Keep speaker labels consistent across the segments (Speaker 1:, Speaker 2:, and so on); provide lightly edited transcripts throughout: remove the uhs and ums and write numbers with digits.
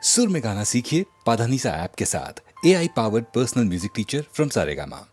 Speaker 1: सुर में गाना सीखिए पाधानीसा ऐप के साथ। AI powered personal music teacher from Saregama.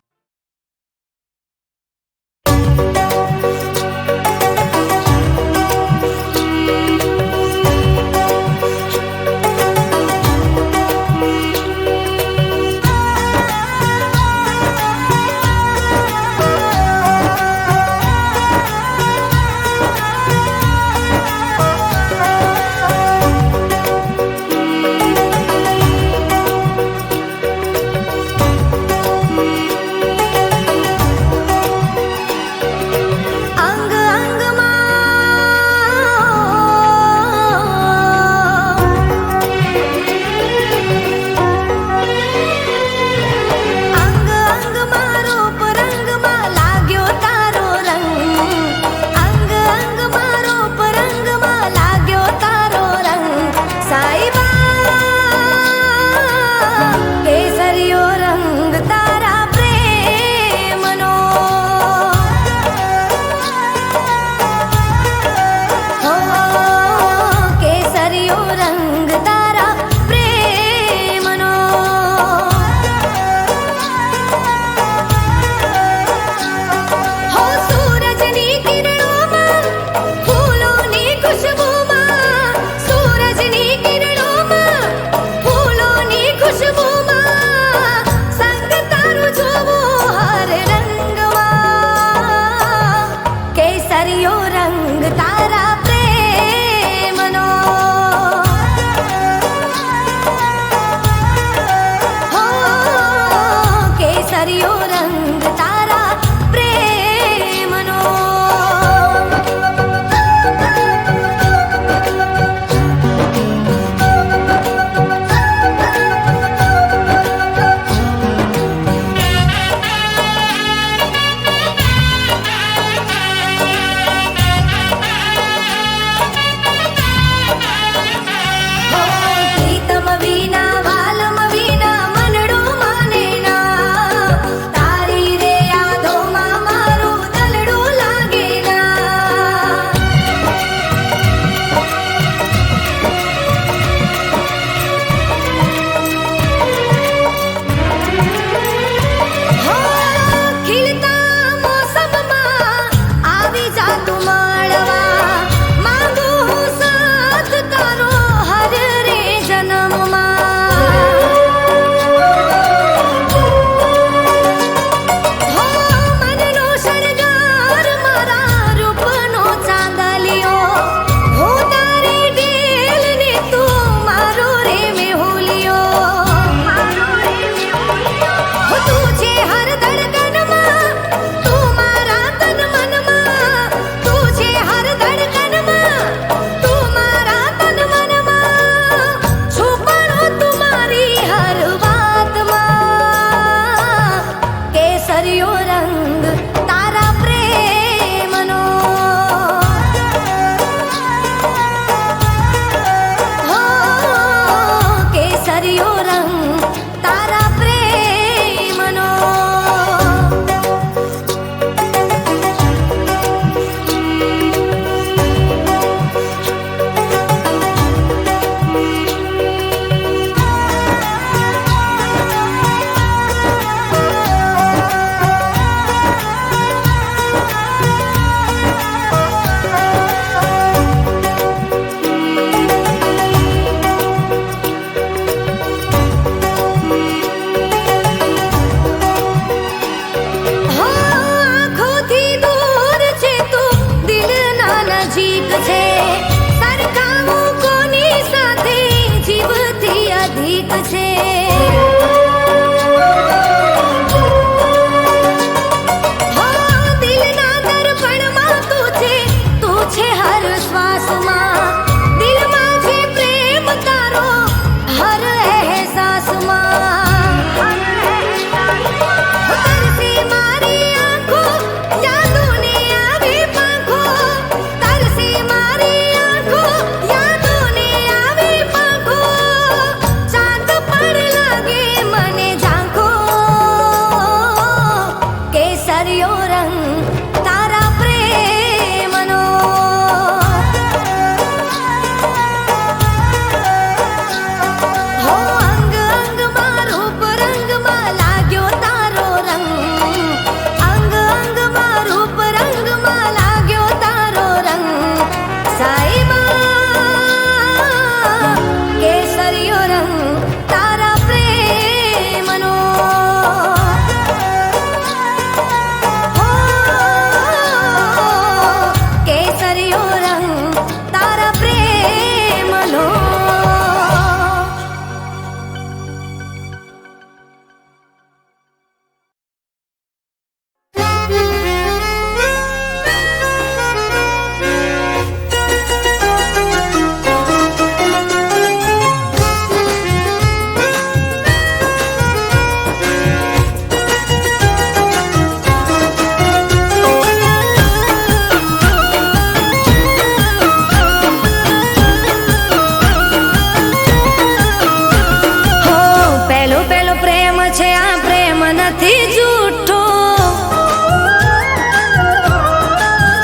Speaker 2: નથી જૂઠો.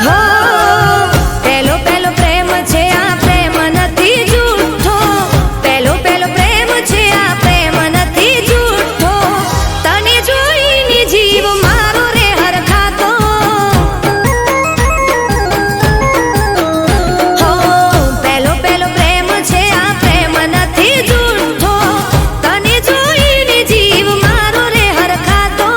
Speaker 2: હો પહેલો પહેલો પ્રેમ છે આ પ્રેમ નથી જૂઠો. પહેલો પહેલો પ્રેમ છે આ પ્રેમ નથી જૂઠો. તને જોઈને જીવ મારો રે હરખાતો. હો પહેલો પહેલો પ્રેમ છે આ પ્રેમ નથી જૂઠો. તને જોઈને જીવ મારો રે હરખાતો.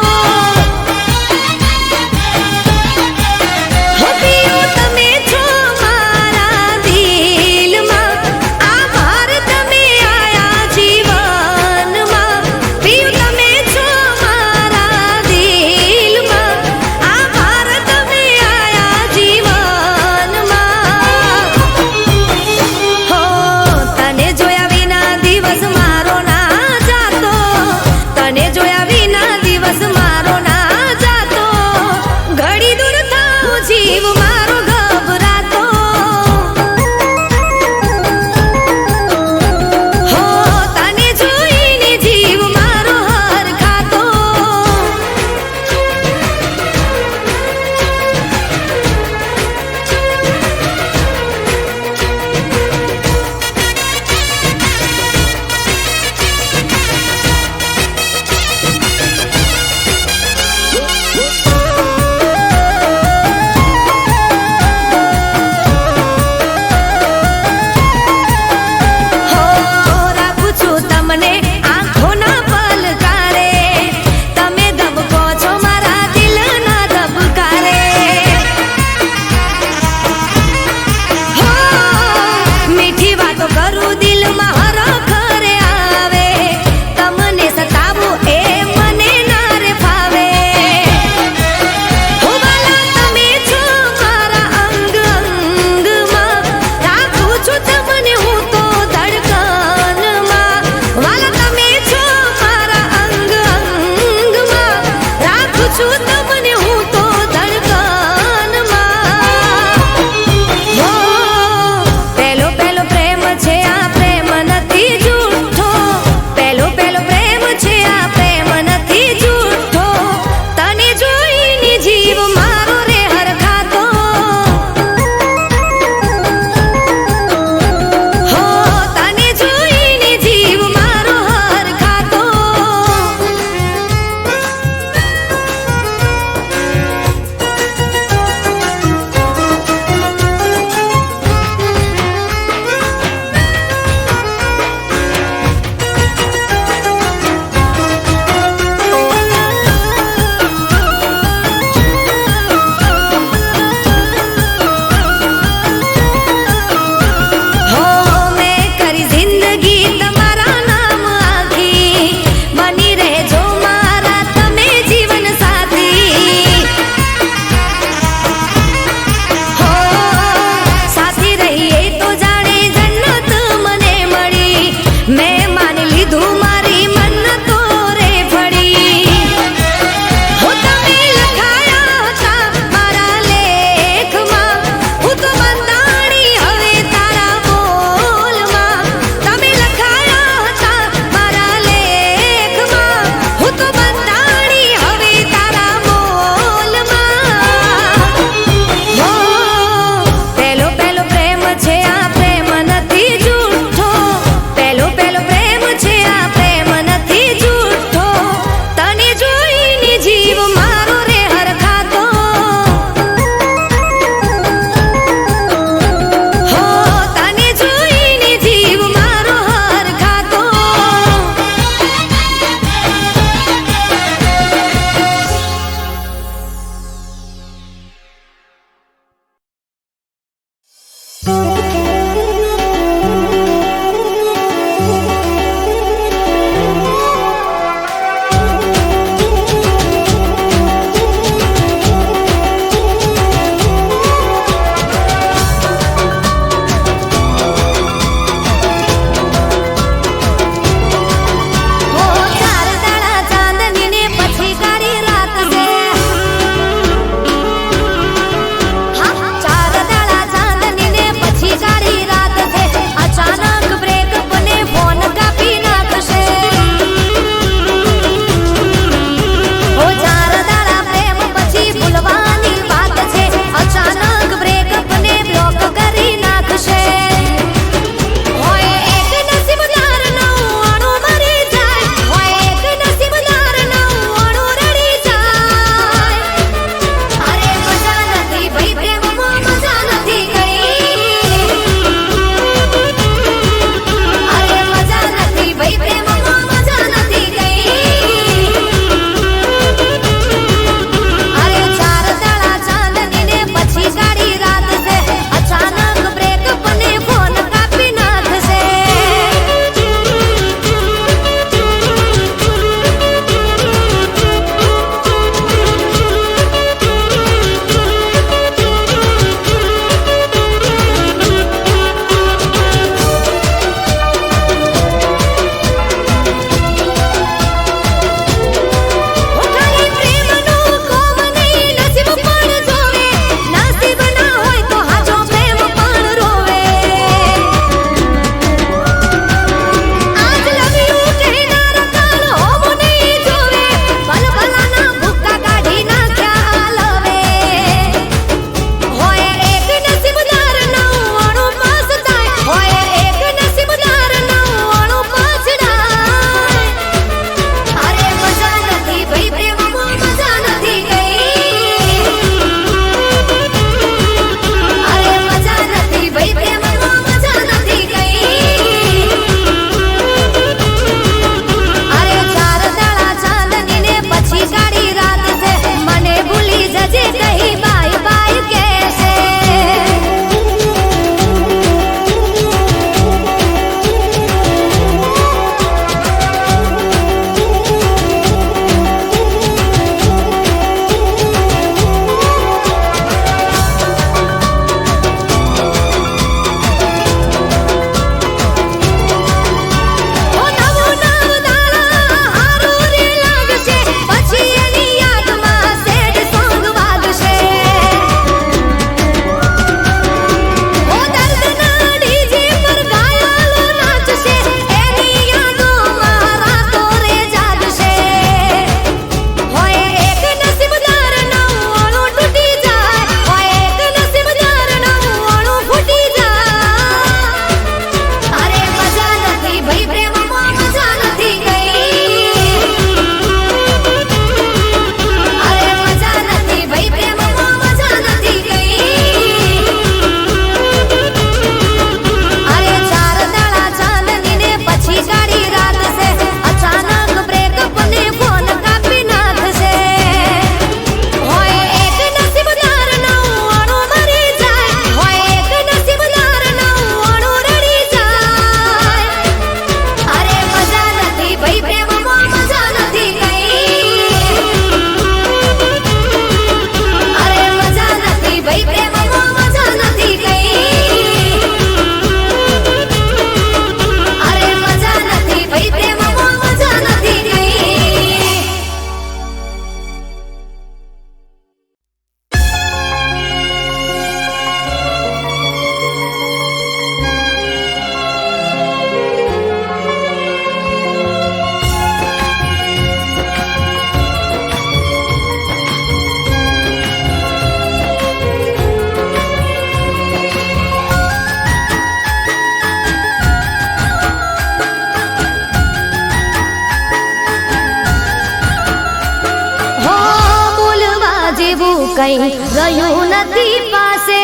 Speaker 2: કઈ રહ્યું નથી પાસે.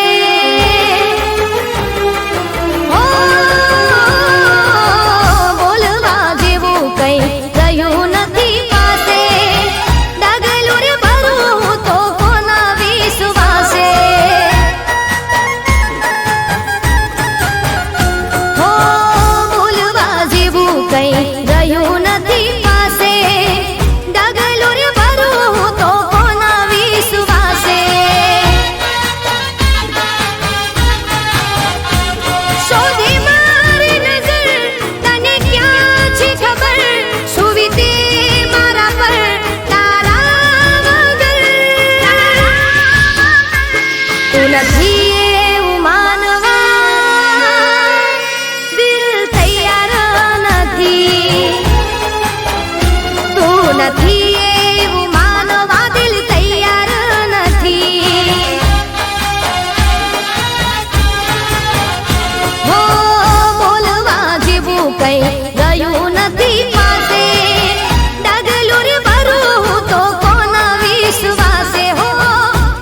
Speaker 2: ઓ, બોલવા જેવું કઈ રહ્યું નથી પાસે. ડગલું રે ભરું તો કોના વિશ્વાસે. હો, બોલવા જેવું કઈ રહ્યું નથી પાસે. ડગલું રે ભરું તો કોના વિશ્વાસે. શોધી મારી નજર તને ક્યાં છે ખબર. શું વીતે મારા પર તારા વગર. તું નથી એવું માનવા દિલ તૈયાર નથી. તું નથી એવું માનવા દિલ તૈયાર નથી. હો, બોલવા જેવું કઈ રહ્યું નથી પાસે. ડગલું રે ભરું તો કોના વિશ્વાસે. હો,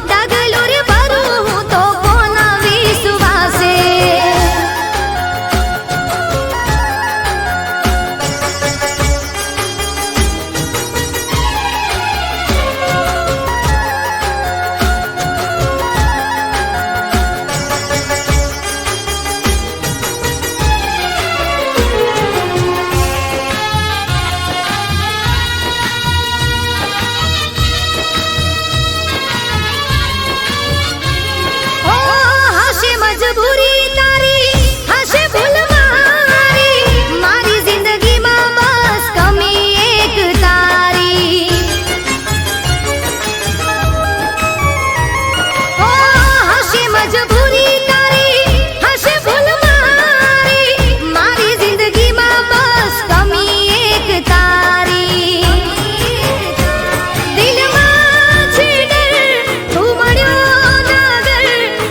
Speaker 2: ડગલું રે ભરું તો કોના વિશ્વાસે. ઓ, હશે મજબૂરી તારી, હશે ભૂલ મારી. મારી જિંદગીમાં બસ કમી એક તારી. ઓ, હશે મજબૂરી તારી, હશે ભૂલ મારી. મારી જિંદગીમાં બસ કમી એક તારી. દિલમાં છે ડર, તું મળ્યો ના ઘર.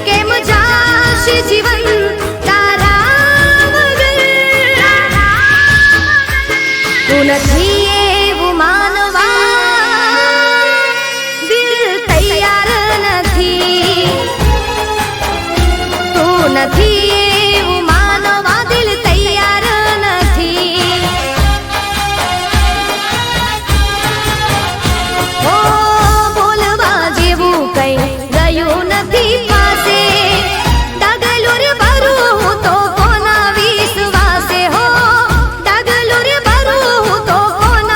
Speaker 2: કેમ જાશે જીવન તારા વગર. તું નથી એવું માનવા દિલ તૈયાર નથી. તું નથી એવું માનવા દિલ તૈયાર નથી. ઓ, બોલવા જેવું કઈ રહ્યું નથી પાસે. ડગલું રે ભરું તો કોના વિશ્વાસે. હો, ડગલું રે ભરું તો કોના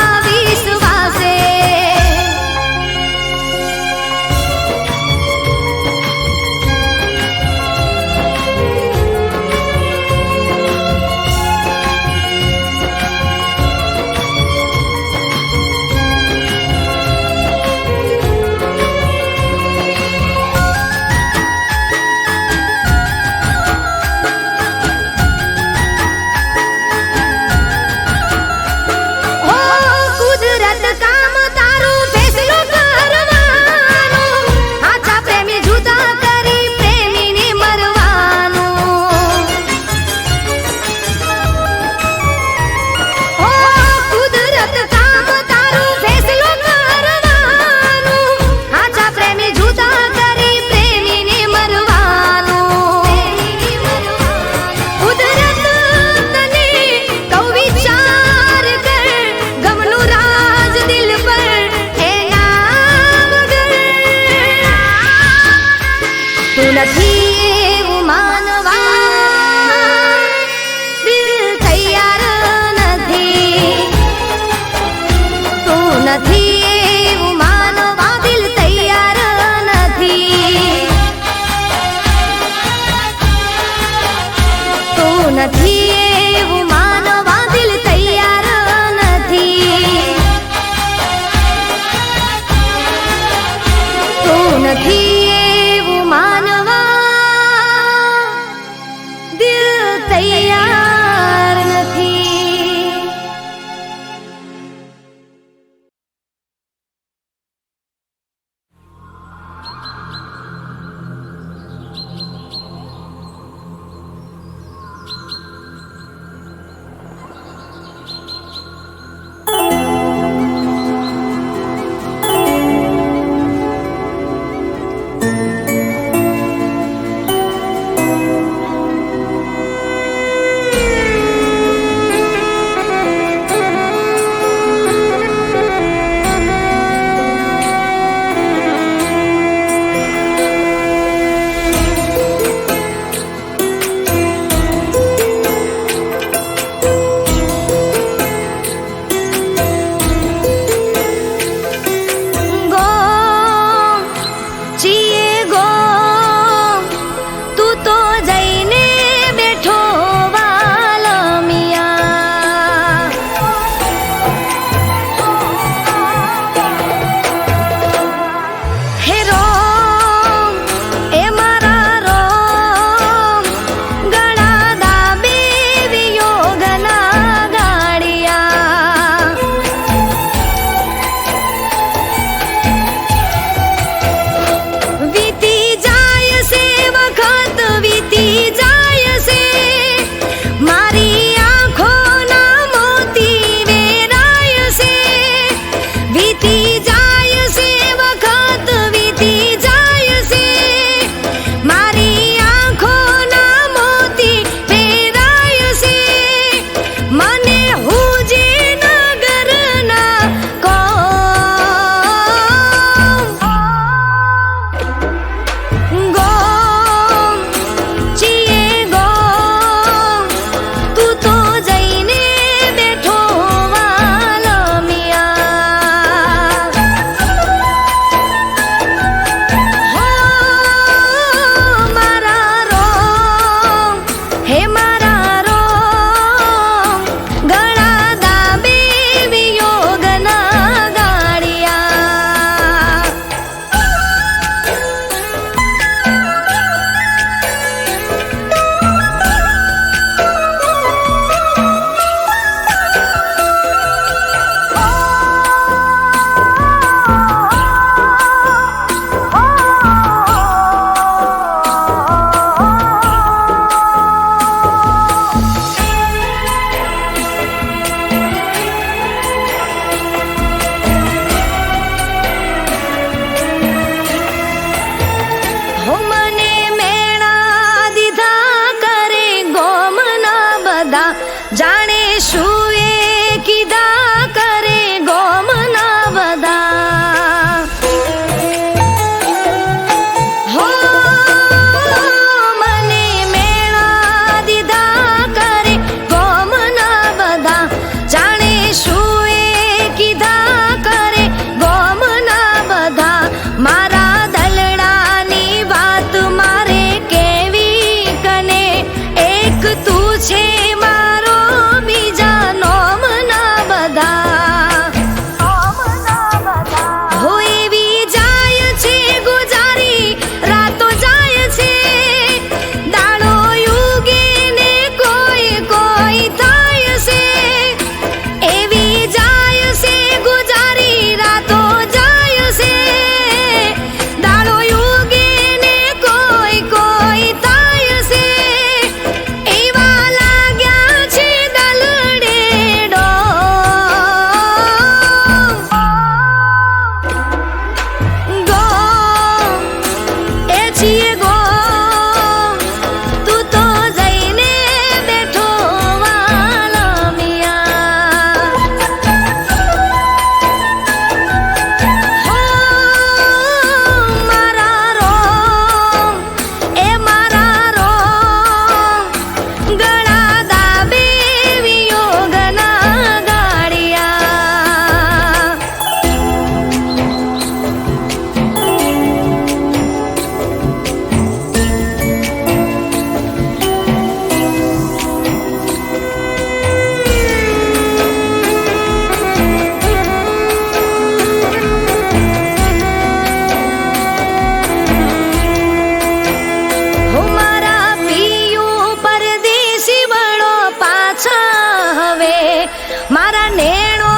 Speaker 2: મારા નેણો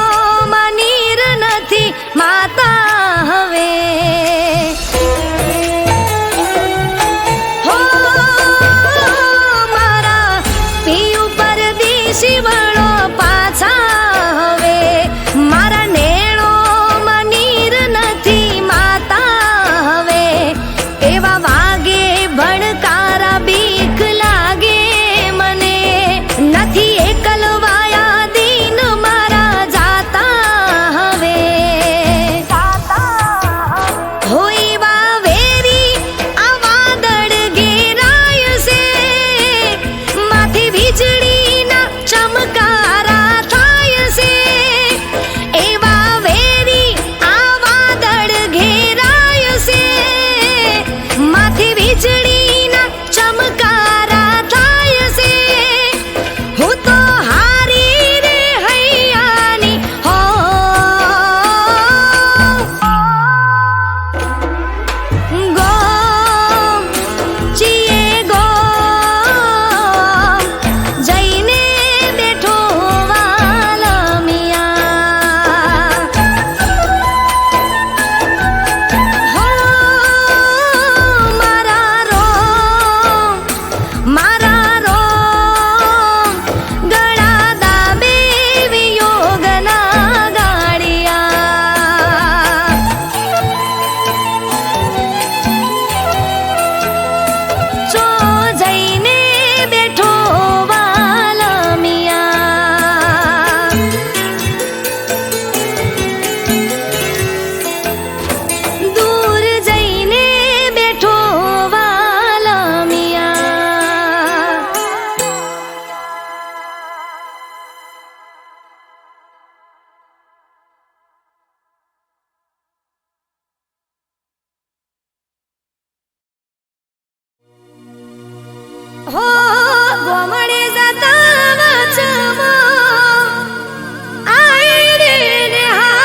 Speaker 2: નીર નથી માતા હવે હો મારા પિયું પરદેશી વળો પાછા હવે મારા નેણો નીર નથી માતા હવે એવા વાગે ભણકારા બીક લાગે મને નથી એકલવાયા દિન મારા જાતા હવે હોય વાવેરી આ વાદળ ઘેરાય છે માથે વીજળીના ચમકારા થાય છે એવા વેરી આ વાદળ ઘેરાય છે માથે વીજળીના ચમકારા થાય છે હું તો હારી રે હૈયાની હો ગોમ ચીએ ગોમ જઈને બેઠો વાલમિયા હો મારા રોમ ગળા દાબે વિયોગના ગાડિયા ચો જઈને બેઠો વાલમિયા દૂર જઈને બેઠો વાલમિયા હો ગોમડે જતા વચમો આઈ રે ને હા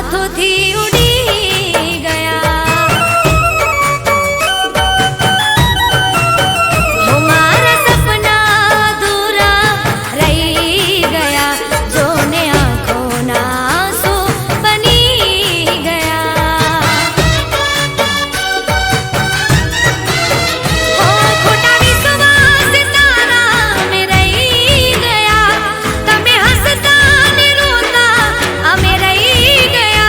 Speaker 2: હાથોથી ઉડી ગયા હો મારા સપના અધૂરા રહી ગયા જોને આંખોના આંસુ બની ગયા હો ખોટા વિશ્વાસ તારા મેં રહી ગયા તમે હસતા ને રોતા અમે રહી ગયા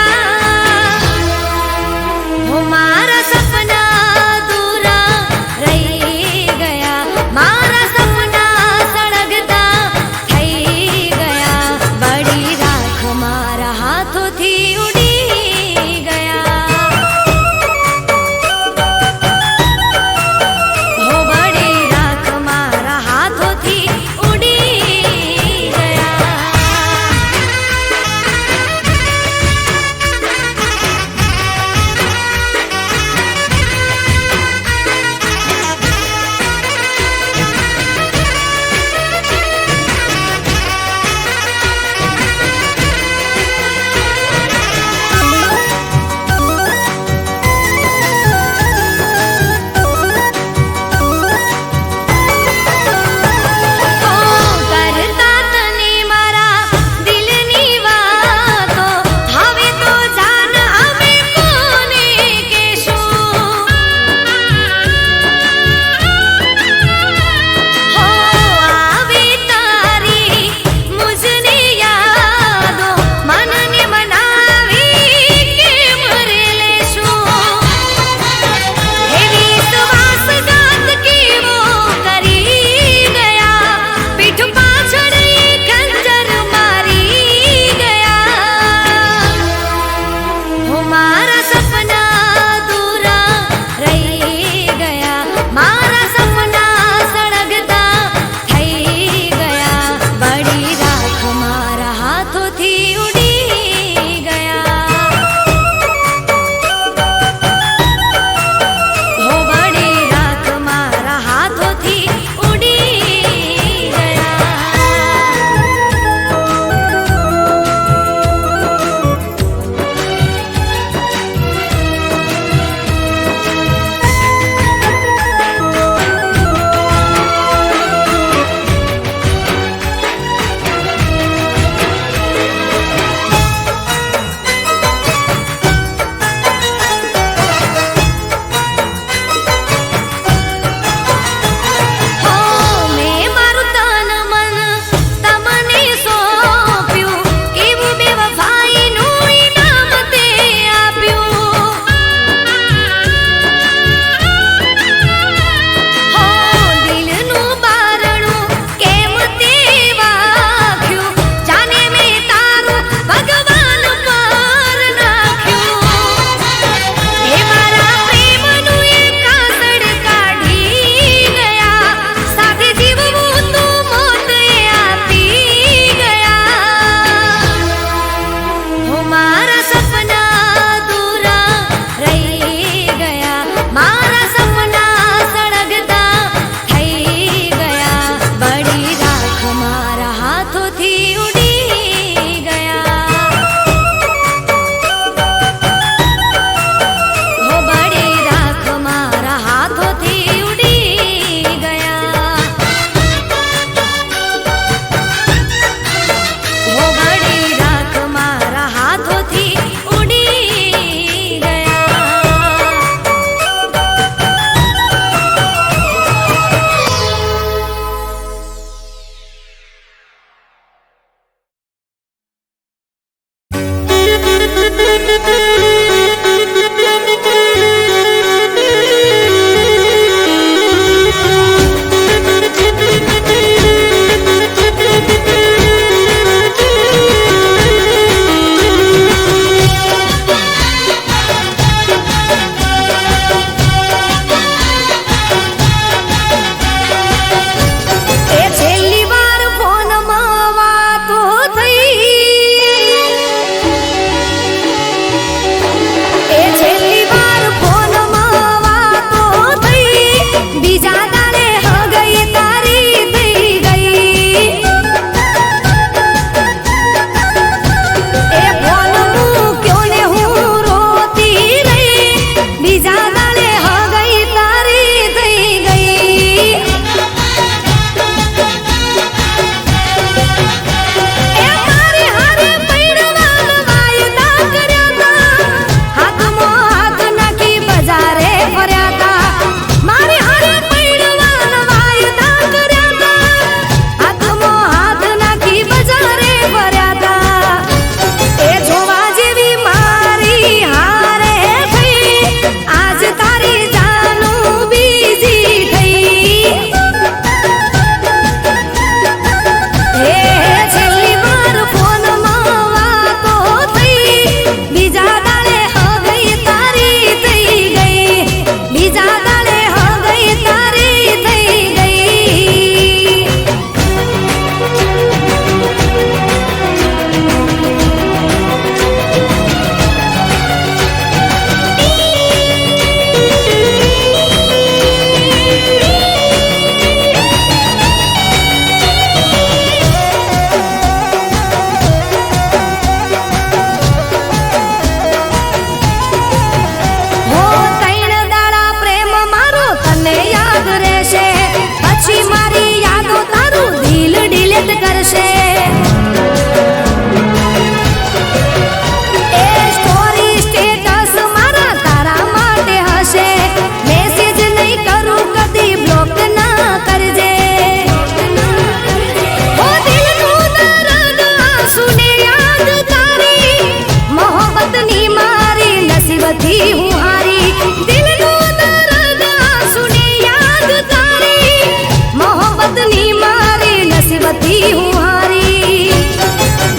Speaker 2: નથી હું હારી દિલનો દર્દ આંસુને યાદ તારી મોહબ્બતની મારી નસીબથી હું હારી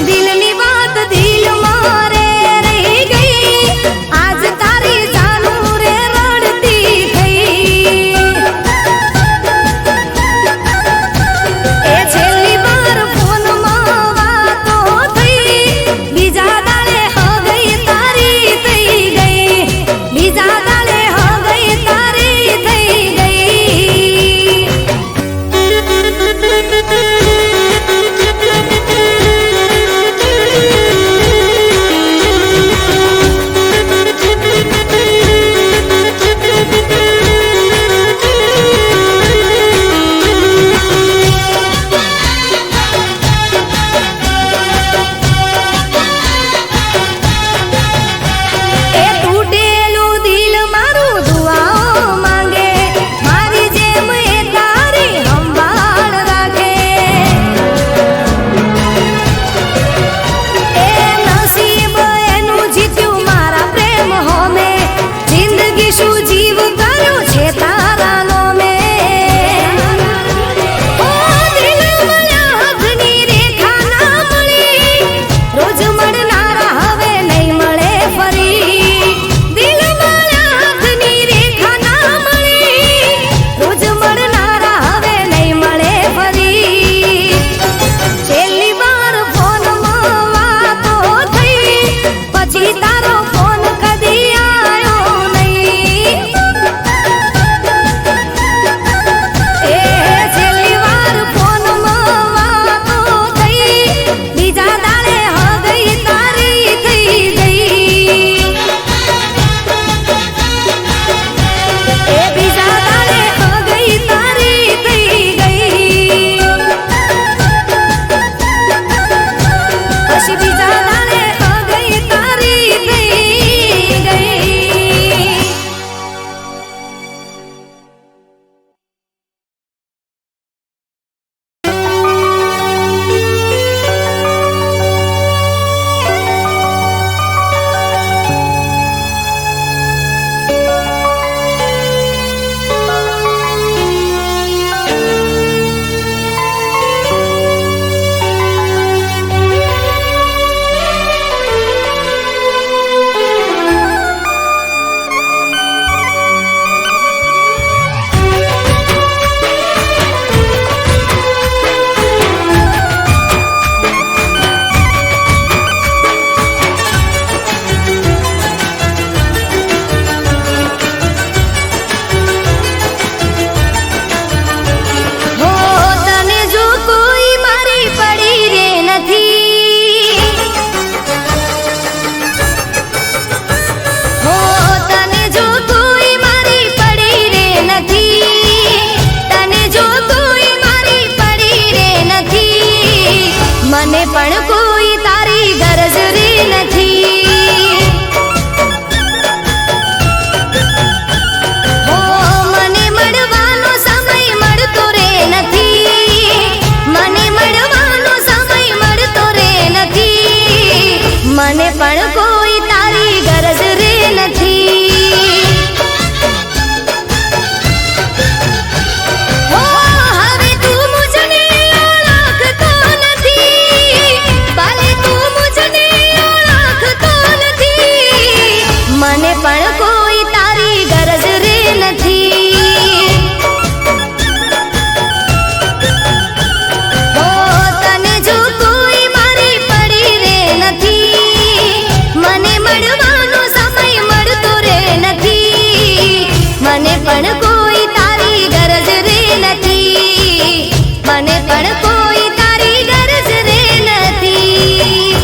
Speaker 2: દિલની વાત દિલમાં રે રહી ગઈ આજ તારી જાનું રે રડતી થઈ એ છેલ્લી વાર ફોનમાં વાતો થઈ બીજા દાડે હગઈ તારી થઈ ગઈ બીજા દાડે હગઈ તારી થઈ ગઈ એ તૂટેલું દિલ મારું દુઆઓ માંગે મારી જેમ એ તારી સંભાળ રાખે એ નસીબ એનું જીત્યું મારા પ્રેમ હોમે જિંદગી શું જીવ કર્યું છે તારા નોમે ઓ દિલ મળ્યા હાથની રેખા ના મળી રોજ મળનારા હવે નહીં મળે ફરી દિલ મળ્યા હાથની રેખા ના મળી રોજ મળનારા હવે નહીં મળે ફરી છેલ્લી વાર ફોનમાં વાતો થઈ પછી તારો ફોન કદી આવ્યો નહીં એ છેલ્લી વાર ફોનમાં વાતો થઈ બીજા દાડે હગઈ તારી થઈ ગઈ એ બીજા દાડે હગઈ તારી થઈ ગઈ પછી બીજા દાડે હગઈ તારી થઈ ગઈ હો તને જો કોઈ મારી પડી રે નથી હો તને જો કોઈ મારી પડી રે નથી તને જો કોઈ મારી પડી રે નથી મને પણ કોઈ તારી ગરજ રે નથી હો મને મળવાનો સમય મળતો રે નથી મને મળવાનો સમય મળતો રે નથી મને પણ કોઈ તારી ગરજ રે નથી હો હવે તું મુજને ઓળખતો નથી ભલે તું મુજને ઓળખતો નથી મને પણ કોઈ તારી ગરજ રે નથી હો તને જો કોઈ મારી પડી રે નથી મને મળવાનો સમય મળતો રે નથી મને પણ કોઈ તારી ગરજ રે નથી મને પણ કોઈ તારી ગરજ રે નથી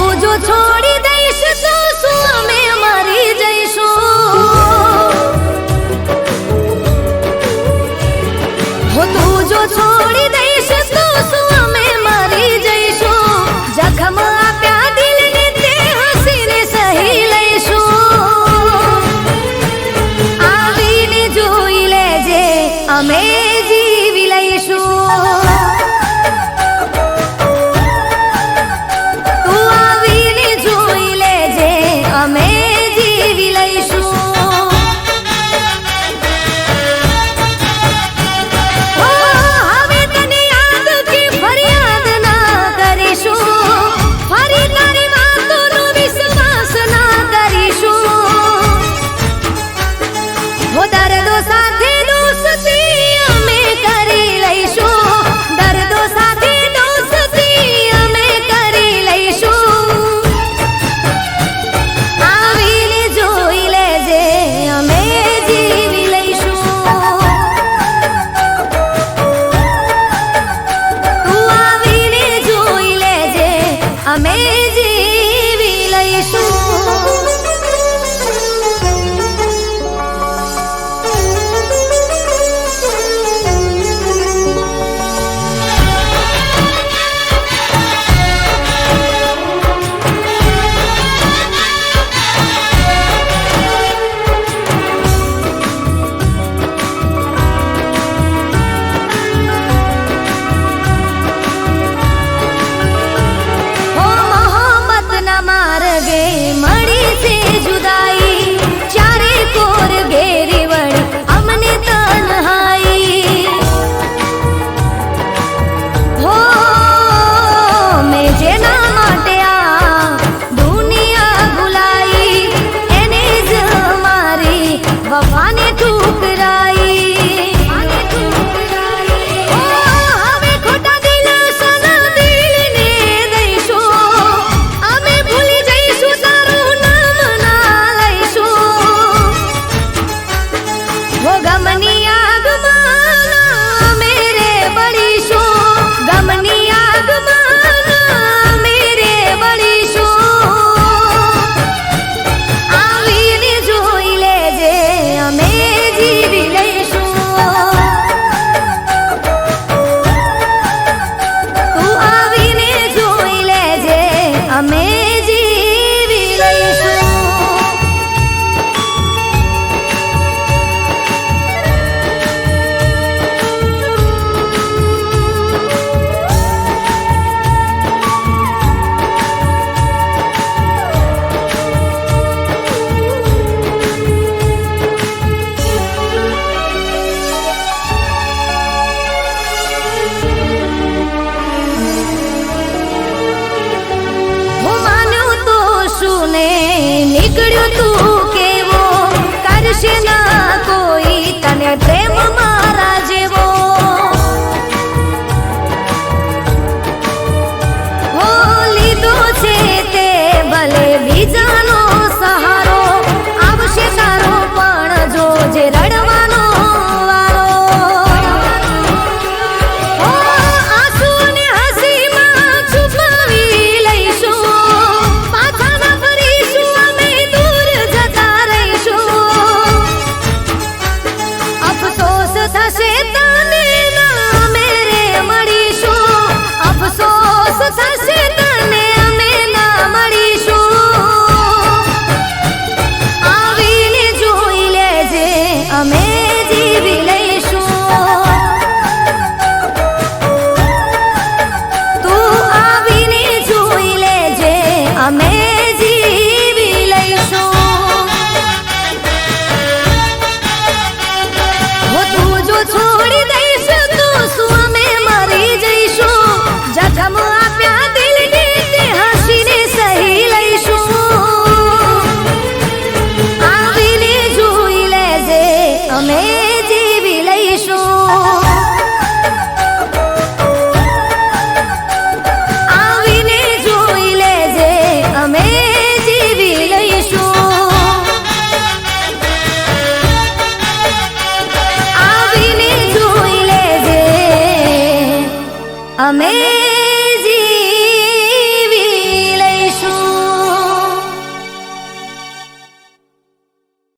Speaker 2: તું જો છોડી દઈશ તો શું અમે મરી જઈશું. હો તું જો છોડી દઈશ તો શું અમે મરી જઈશું. જખમ આપ્યા દિલને તે હસીને સહી લઈશું. આવીને જોઈ લેજે અમે જીવી લઈશું. તું આવીને જોઈ લેજે અમે જીવી લઈશું. ઓ હવે તને યાદ કે ફરિયાદ ના કરીશું. ફરી તારી વાતોનો વિશ્વાસ ના કરીશું. હો દર્દો સાથે દોસ્તી અમે કરી લઈશું. દર્દો સાથે દોસ્તી અમે કરી લઈશું. આવીને જોઈ લેજે અમે જીવી લઈશું. તું આવીને જોઈ લેજે અમે જીવી લઈશું. હો મોહબ્બતના માર્ગે મળી છે જુદાઈ. ચારે કોર ઘેરી વળી અમને તન્હાઈ. હો મેં જેના માટે આ દુનિયા ભૂલાઈ એને જ મારી વફાને ઠુકરાઈ. ઓ હવે ખોટા દિલ સના દિલને દઈશું. અમે ભૂલી જઈશું તારું નામ ના લઈશું. હો ગમની આગમાં અમે રે બળીશું. ગમની આગમાં અમે રે બળીશું. આવીને જોઈ લેજે અમે જીવી લઈશું. તું આવીને જોઈ લેજે અમે જીવી લઈશું. હું માન્યું તો શું ને નીકળ્યું તું કેવો. કરશે ના કોઈ તને પ્રેમ મારા જેવો. હો લીધો છે તે ભલે બીજાનો સહારો. આવશે તારો પણ જોજે રડવાનો વારો. ઓ આંસુ ને હસીમાં છુપાવી લઈશું. પાછા ના ફરીશું અમે દૂર જતા રહીશું. અફસોસ થશે તને ના મેરે મળીશું. અફસોસ થશે તને અમે ના મળીશું. આવીને જોઈ લેજે અમે જીવી લઈશું. તું આવીને જોઈ લેજે અમે જીવી લઈશું. હો તું જો છોડી દઈશ તો શું અમે મરી જઈશું. જખમ આપ્યા દિલને તે હસીને સહી લઈશું. આવીને જોઈ લેજે અમે જીવી લઈશું. આવીને જોઈ લેજે અમે જીવી લઈશું. આવીને જોઈ લેજે અમે